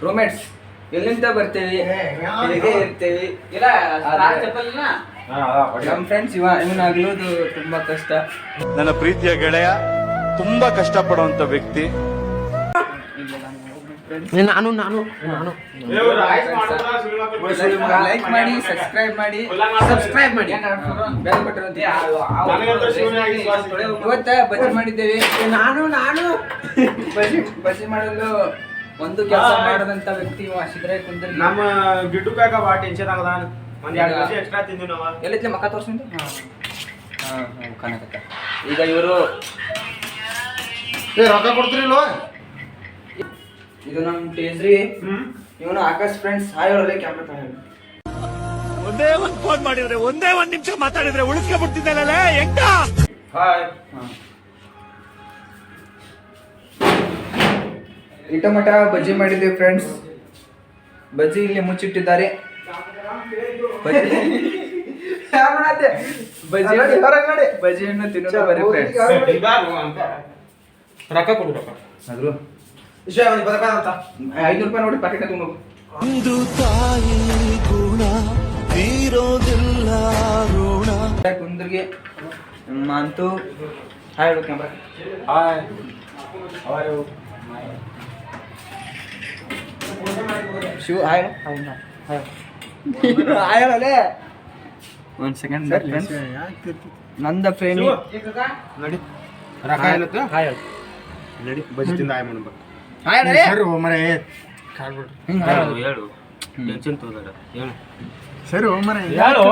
Roommates ಎಲ್ಲಿಂದ ಬರ್ತೀವಿ ಹೇಗೆ ಇರ್ತೀವಿ ಇಲ್ಲ ನಮ್ಮ ಫ್ರೆಂಡ್ಸ್ ಇವನಾಗ್ಲೋದು ತುಂಬಾ ಕಷ್ಟ. ನನ್ನ ಪ್ರೀತಿಯ ಗೆಳೆಯ ತುಂಬಾ ಕಷ್ಟಪಡುವಂತ ವ್ಯಕ್ತಿ. ನಾನು ಲೈಕ್ ಮಾಡಿ ಸಬ್ಸ್ಕ್ರೈಬ್ ಮಾಡಿ ಬೆಲ್ ಬಟನ್ ಒತ್ತಿ. ಇವತ್ತ ಬಜ್ಜಿ ಮಾಡಿದ್ದೇವೆ. ನಾನು ಬಜ್ಜಿ ಮಾಡಲು ಒಂದು ಕೆಲಸ ಮಾಡದಂತ ವ್ಯಕ್ತಿ ಸಿದ್ರಾಯ ಕುಂದರ್ಗಿ. ನಮ್ಮ ಗಿಡ್ಡು ಕಾಕ ಬಾ ಟೆನ್ಷನ್ ಆಗದಾನ. ಒಂದ್ 2 ಕೆಜಿ ಎಕ್ಸ್ಟ್ರಾ ತಿಂದಿವಿ ನಾವು. ಎಲ್ಲಿತ್ಲೆ ಮಕ್ಕ ತೋರ್ಸಿಂದು ಕನಕತ್ತ. ಈಗ ಇವರು ರೊಕ್ಕ ಕೊಡ್ತೀರಿಲ್ವ? ಇದು ನಮ್ಮ ಟೇಜ್ರಿ. ಇವನು ಆಕಾಶ್ ಫ್ರೆಂಡ್ಸ್. ಹಾಯ್ ಹೇಳಲೆ ಕ್ಯಾಮ್ರಾ ತಗೊಂಡು. ಒಂದೇ ಒಂದ್ ಫೋನ್ ಮಾಡಿದ್ರೆ ಒಂದೇ ಒಂದ್ ನಿಮಿಷ ಮಾತಾಡಿದ್ರೆ ಉಳಿಸ್ಕೊಬಿಡ್ತಿದ್ದಲ್ಲ ಹೆಂಗ. ಹಾಯ್. ಇಟಮಟ ಬಜ್ಜಿ ಮಾಡಿದ್ದೇವೆ ಫ್ರೆಂಡ್ಸ್. ಬಜ್ಜಿ ಇಲ್ಲಿ ಮುಚ್ಚಿಟ್ಟಿದ್ದಾರೆ. ಬಜ್ಜಿಯನ್ನು ತಿನ್ನೋದು ಬರೀ ಫ್ರೆಂಡ್ಸ್. ರೊಕ್ಕ ಕೊಡು ರೊಕ್ಕ. ಅದ್ರು ವಿಷಯ 500 ರೂಪಾಯಿ ನೋಡಿ ಪ್ಯಾಕೆಟ್ ತಗೊಂಡು ಒಂದು ತಾಯಿ ಗುಣ ತೀರೋದಿಲ್ಲ ಋಣ. ಕುಂದ್ರಿಗೆ ಅಂತೂ ಹಾಯ್ ಹೇಳು ಕ್ಯಾಮ್ರಾ. ಹಾಯ್. ಅವರು ಶಿವ ಹಾಯ್ ಹಾಯ್ ಹೇಳಲೆ. ಒಂದು ಸೆಕೆಂಡ್ ಫ್ರೆಂಡ್ಸ್. ನಂದ ಫ್ರೆಂಡ್ ನಡಿ ರೊಕ್ಕ ಇಲ್ಲತ್ತ. ಹಾಯ್ ಹೇಳು. ನಡಿ ಬಜ್ಜಿ ತಿಂದ ಹಾಯ್ ಮಾಡೋಣ. ಹಾಯ್ ಹೇಳಲೆ. ಸರಿ ಮರೆ ಕಾಡ್ಬಿಡ್ರಿ. ಹಿಂಗೆ ಹೇಳು ಟೆನ್ಷನ್ ತಗೋಬೇಡ ಹೇಳು. ಸರಿ ಮರ ಹೇಳು.